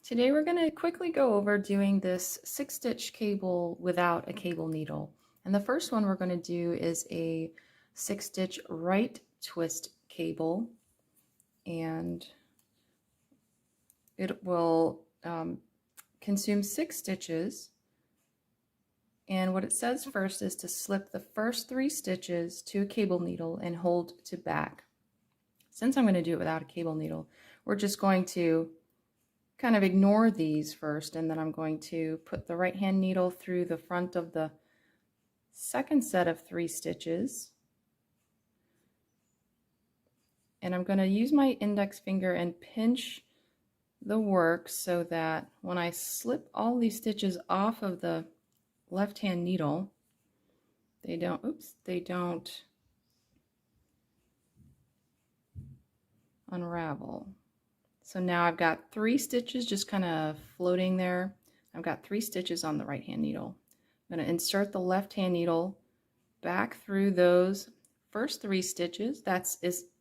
Today we're going to quickly go over doing this 6-stitch cable without a cable needle. And the first one we're going to do is a 6-stitch right twist cable, and it will consume 6 stitches. And what it says first is to slip the first 3 stitches to a cable needle and hold to back. Since I'm going to do it without a cable needle, we're just going to kind of ignore these first, and then I'm going to put the right hand needle through the front of the second set of 3 stitches, and I'm going to use my index finger and pinch the work so that when I slip all these stitches off of the left hand needle, they don't unravel. So now I've got 3 stitches just kind of floating there. I've got 3 stitches on the right hand needle. I'm going to insert the left hand needle back through those first 3 stitches. That's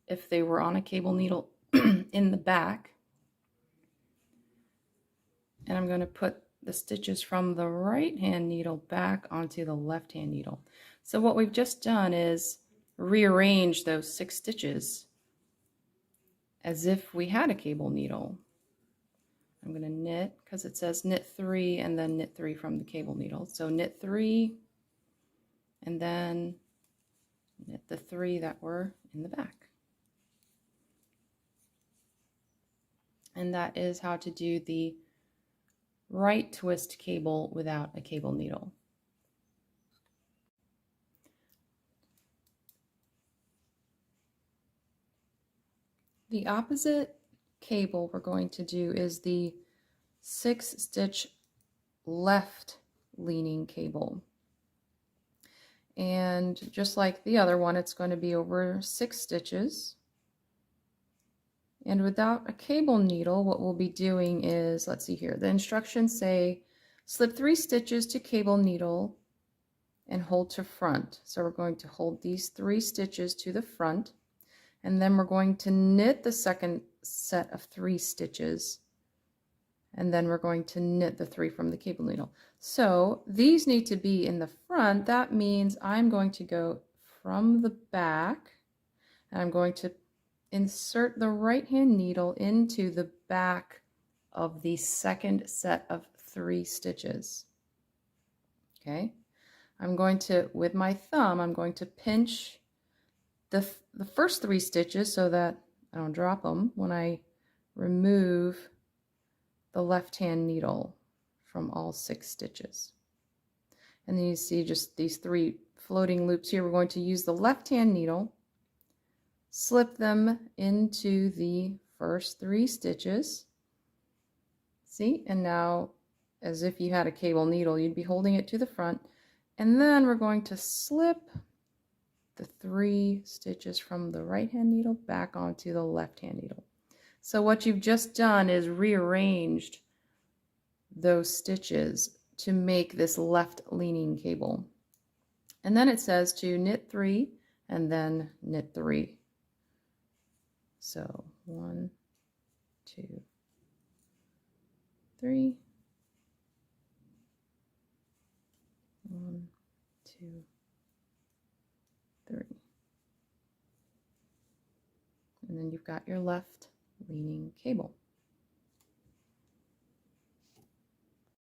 if they were on a cable needle in the back. And I'm going to put the stitches from the right hand needle back onto the left hand needle. So what we've just done is rearrange those 6 stitches as if we had a cable needle. I'm going to knit, because it says knit 3 and then knit 3 from the cable needle. So knit 3 and then knit the 3 that were in the back. And that is how to do the right twist cable without a cable needle. The opposite cable we're going to do is the 6-stitch left leaning cable. And just like the other one, it's going to be over 6 stitches. And without a cable needle, what we'll be doing is, let's see here, the instructions say slip 3 stitches to cable needle and hold to front. So we're going to hold these 3 stitches to the front, and then we're going to knit the second set of 3 stitches, and then we're going to knit the 3 from the cable needle. So these need to be in the front. That means I'm going to go from the back, and I'm going to insert the right hand needle into the back of the second set of 3 stitches. Okay, I'm going to, with my thumb, I'm going to pinch the first 3 stitches so that I don't drop them when I remove the left hand needle from all 6 stitches. And then you see just these 3 floating loops here. We're going to use the left hand needle, slip them into the first 3 stitches. See, and now as if you had a cable needle, you'd be holding it to the front, and then we're going to slip the 3 stitches from the right hand needle back onto the left hand needle. So what you've just done is rearranged those stitches to make this left leaning cable. And then it says to knit 3 and then knit 3. So 1, 2, 3, 1, 2, 3. And then you've got your left leaning cable.